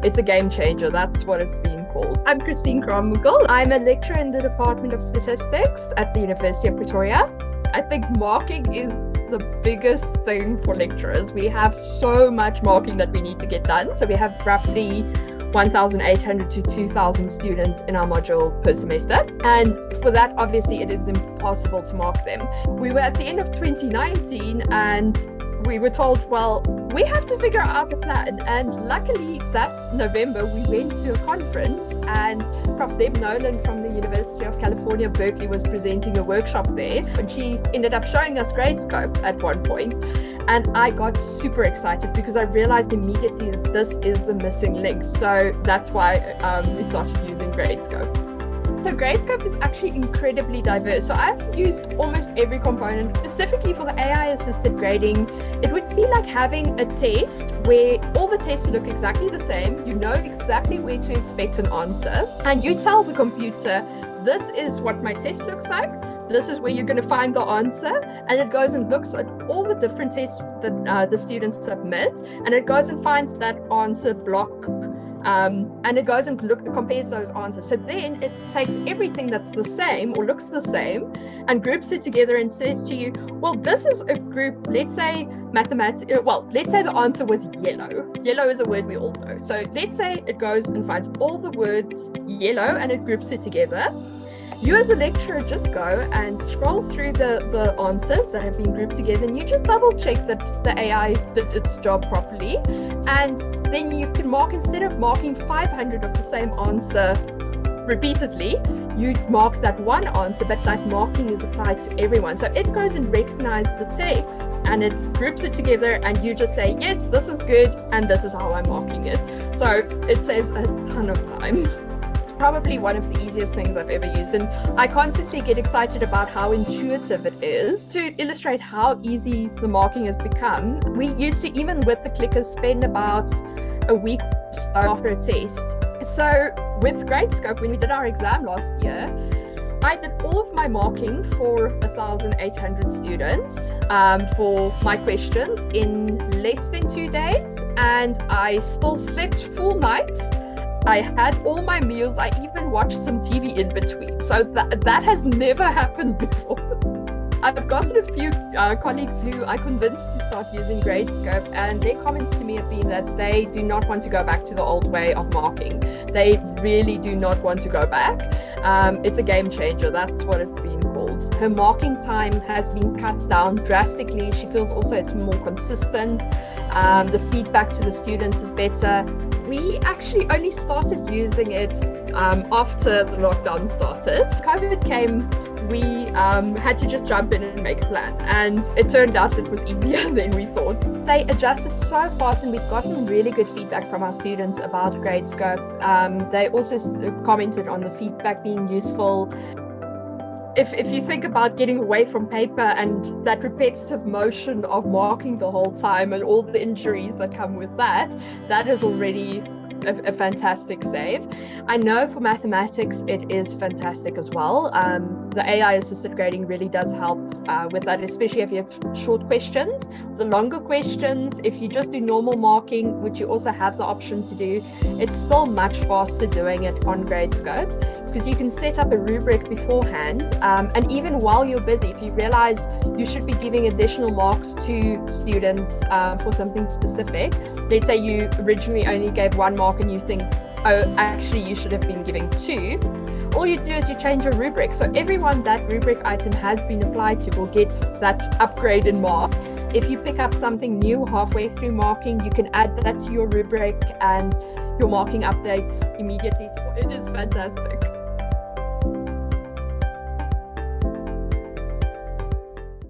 It's a game changer. That's what it's been called. I'm Christine Kraamwinkel. I'm a lecturer in the Department of Statistics at the University of Pretoria. I think marking is the biggest thing for lecturers. We have so much marking that we need to get done. So we have roughly 1,800 to 2,000 students in our module per semester. And for that, obviously, it is impossible to mark them. We were at the end of 2019 and we were told, well, we have to figure out a plan. And luckily that November, we went to a conference and Prof. Deb Nolan from the University of California, Berkeley was presenting a workshop there. And she ended up showing us Gradescope at one point. And I got super excited because I realized immediately that this is the missing link. So that's why we started using Gradescope. So Gradescope is actually incredibly diverse. So I've used almost every component. Specifically for the AI-assisted grading, it would be like having a test where all the tests look exactly the same. You know exactly where to expect an answer. And you tell the computer, this is what my test looks like. This is where you're going to find the answer. And it goes and looks at all the different tests that the students submit. And it goes and finds that answer block. And it goes and compares those answers. So then it takes everything that's the same or looks the same and groups it together and says to you, well, this is a group, let's say mathematics, let's say the answer was yellow. Yellow is a word we all know. So let's say it goes and finds all the words yellow and it groups it together. You as a lecturer just go and scroll through the answers that have been grouped together and you just double check that the AI did its job properly. And then you can mark, instead of marking 500 of the same answer repeatedly, you mark that one answer, but that marking is applied to everyone. So it goes and recognizes the text and it groups it together and you just say, yes, this is good and this is how I'm marking it. So it saves a ton of time. Probably one of the easiest things I've ever used, and I constantly get excited about how intuitive it is. To illustrate how easy the marking has become, we used to, even with the clickers, spend about a week or so after a test. So with Gradescope, when we did our exam last year, I did all of my marking for 1,800 students for my questions in less than 2 days, and I still slept full nights. I had all my meals. I even watched some TV in between. So that has never happened before. I've gotten a few colleagues who I convinced to start using Gradescope, and their comments to me have been that they do not want to go back to the old way of marking. They really do not want to go back. It's a game changer. That's what it's been called. Her marking time has been cut down drastically. She feels also it's more consistent. The feedback to the students is better. We actually only started using it after the lockdown started. COVID came, we had to just jump in and make a plan. And it turned out it was easier than we thought. They adjusted so fast and we've gotten really good feedback from our students about Gradescope. They also commented on the feedback being useful. If you think about getting away from paper and that repetitive motion of marking the whole time and all the injuries that come with that, that is already a fantastic save. I know for mathematics it is fantastic as well. The AI-assisted grading really does help with that, especially if you have short questions. The longer questions, if you just do normal marking, which you also have the option to do, it's still much faster doing it on Gradescope because you can set up a rubric beforehand. And even while you're busy, if you realize you should be giving additional marks to students for something specific, let's say you originally only gave 1 mark and you think, oh, actually you should have been giving 2. All you do is you change your rubric. So everyone that rubric item has been applied to will get that upgrade in marks. If you pick up something new halfway through marking, you can add that to your rubric and your marking updates immediately. So it is fantastic.